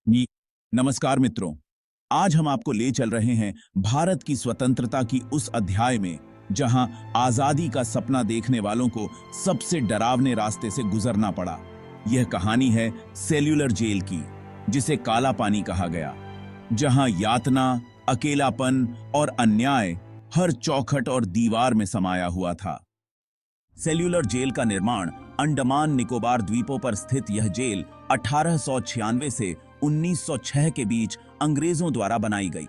जी, नमस्कार मित्रों। आज हम आपको ले चल रहे हैं भारत की स्वतंत्रता की उस अध्याय में जहां आजादी का सपना देखने वालों को सबसे डरावने रास्ते से गुजरना पड़ा। यह कहानी है सेल्यूलर जेल की, जिसे काला पानी कहा गया, जहां यातना, अकेलापन और अन्याय हर चौखट और दीवार में समाया हुआ था। सेल्यूलर जेल का निर्माण अंडमान निकोबार द्वीपों पर स्थित यह जेल 1896 से 1906 के बीच अंग्रेजों द्वारा बनाई गई।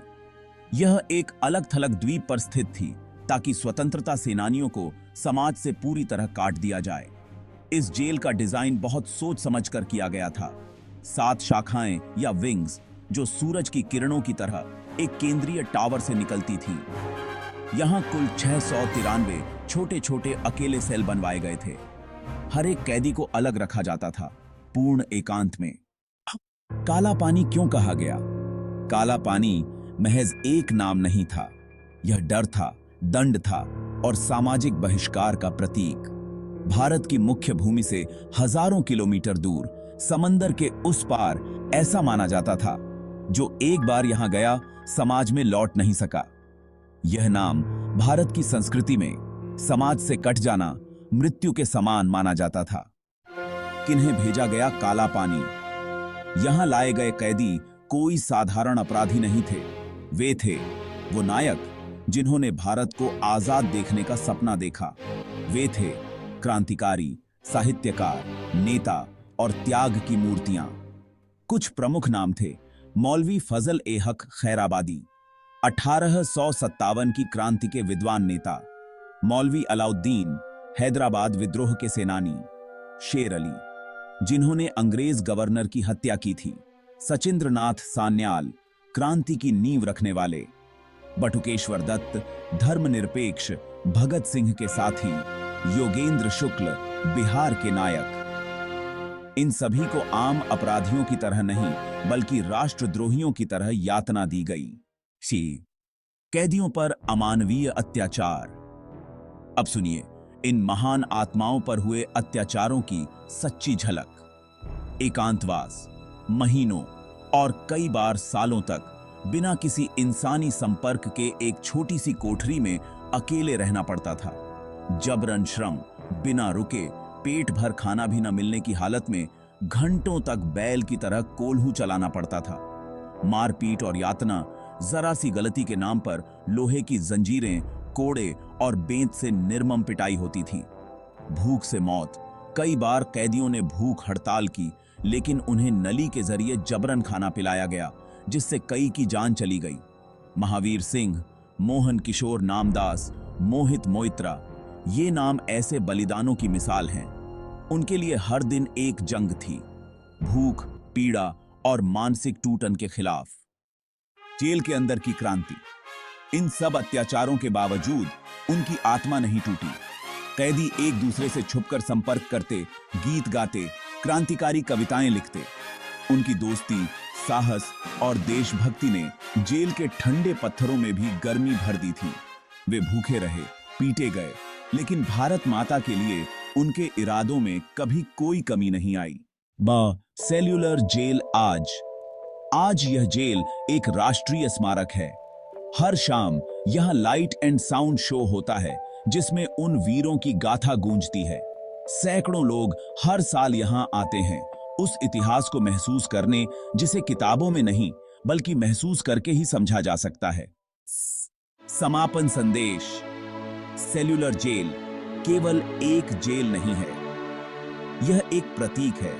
यह एक अलग थलग द्वीप पर स्थित थी ताकि स्वतंत्रता सेनानियों को समाज से पूरी तरह काट दिया जाए। इस जेल का डिजाइन बहुत सोच समझकर किया गया था। 7 शाखाएं या विंग्स जो सूरज की किरणों की तरह एक केंद्रीय टावर से निकलती थीं। यहां कुल 693 छोटे छोटे अकेले सेल बनवाए गए थे। हर एक कैदी को अलग रखा जाता था, पूर्ण एकांत में। काला पानी क्यों कहा गया? काला पानी महज एक नाम नहीं था, यह डर था, दंड था और सामाजिक बहिष्कार का प्रतीक। भारत की मुख्य भूमि से हजारों किलोमीटर दूर समंदर के उस पार ऐसा माना जाता था, जो एक बार यहां गया समाज में लौट नहीं सका। यह नाम भारत की संस्कृति में समाज से कट जाना मृत्यु के समान माना जाता था। किन्हें भेजा गया काला पानी? यहां लाए गए कैदी कोई साधारण अपराधी नहीं थे। वे थे वो नायक जिन्होंने भारत को आजाद देखने का सपना देखा। वे थे क्रांतिकारी, साहित्यकार, नेता और त्याग की मूर्तियां। कुछ प्रमुख नाम थे। मौलवी फजल ए हक खैराबादी, 1857 की क्रांति के विद्वान नेता। मौलवी अलाउद्दीन, हैदराबाद विद्रोह के सेनानी। शेर अली, जिन्होंने अंग्रेज गवर्नर की हत्या की थी। सचिंद्रनाथ सान्याल, क्रांति की नींव रखने वाले। बटुकेश्वर दत्त, धर्मनिरपेक्ष भगत सिंह के साथी। योगेंद्र शुक्ल, बिहार के नायक। इन सभी को आम अपराधियों की तरह नहीं, बल्कि राष्ट्रद्रोहियों की तरह यातना दी गई। कैदियों पर अमानवीय अत्याचार। अब सुनिए इन महान आत्माओं पर हुए अत्याचारों की सच्ची झलक। एकांतवास, महीनों और कई बार सालों तक बिना किसी इंसानी संपर्क के एक छोटी सी कोठरी में अकेले रहना पड़ता था। जबरन श्रम, बिना रुके पेट भर खाना भी न मिलने की हालत में घंटों तक बैल की तरह कोल्हू चलाना पड़ता था। मारपीट और यातना, जरा सी गलती के नाम पर लोहे की जंजीरें, कोड़े और बेंत से निर्मम पिटाई होती थी। भूख से मौत। कई बार कैदियों ने भूख हड़ताल की, लेकिन उन्हें नली के जरिए जबरन खाना पिलाया गया, जिससे कई की जान चली गई। महावीर सिंह, मोहन किशोर नामदास, मोहित मोइत्रा, ये नाम ऐसे बलिदानों की मिसाल हैं। उनके लिए हर दिन एक जंग थी, भूख, पीड़ा और मानसिक टूटन के खिलाफ। जेल के अंदर की क्रांति। इन सब अत्याचारों के बावजूद उनकी आत्मा नहीं टूटी। कैदी एक दूसरे से छुपकर संपर्क करते, गीत गाते, क्रांतिकारी कविताएं लिखते। उनकी दोस्ती, साहस और देशभक्ति ने जेल के ठंडे पत्थरों में भी गर्मी भर दी थी। वे भूखे रहे, पीटे गए, लेकिन भारत माता के लिए उनके इरादों में कभी कोई कमी नहीं आई। सेल्यूलर जेल आज यह जेल एक राष्ट्रीय स्मारक है। हर शाम यहां लाइट एंड साउंड शो होता है, जिसमें उन वीरों की गाथा गूंजती है। सैकड़ों लोग हर साल यहां आते हैं, उस इतिहास को महसूस करने जिसे किताबों में नहीं, बल्कि महसूस करके ही समझा जा सकता है। समापन संदेश। सेल्यूलर जेल केवल एक जेल नहीं है, यह एक प्रतीक है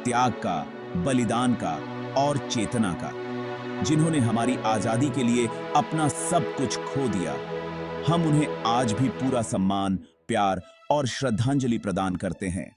त्याग का, बलिदान का और चेतना का। जिन्होंने हमारी आजादी के लिए अपना सब कुछ खो दिया, हम उन्हें आज भी पूरा सम्मान, प्यार और श्रद्धांजलि प्रदान करते हैं।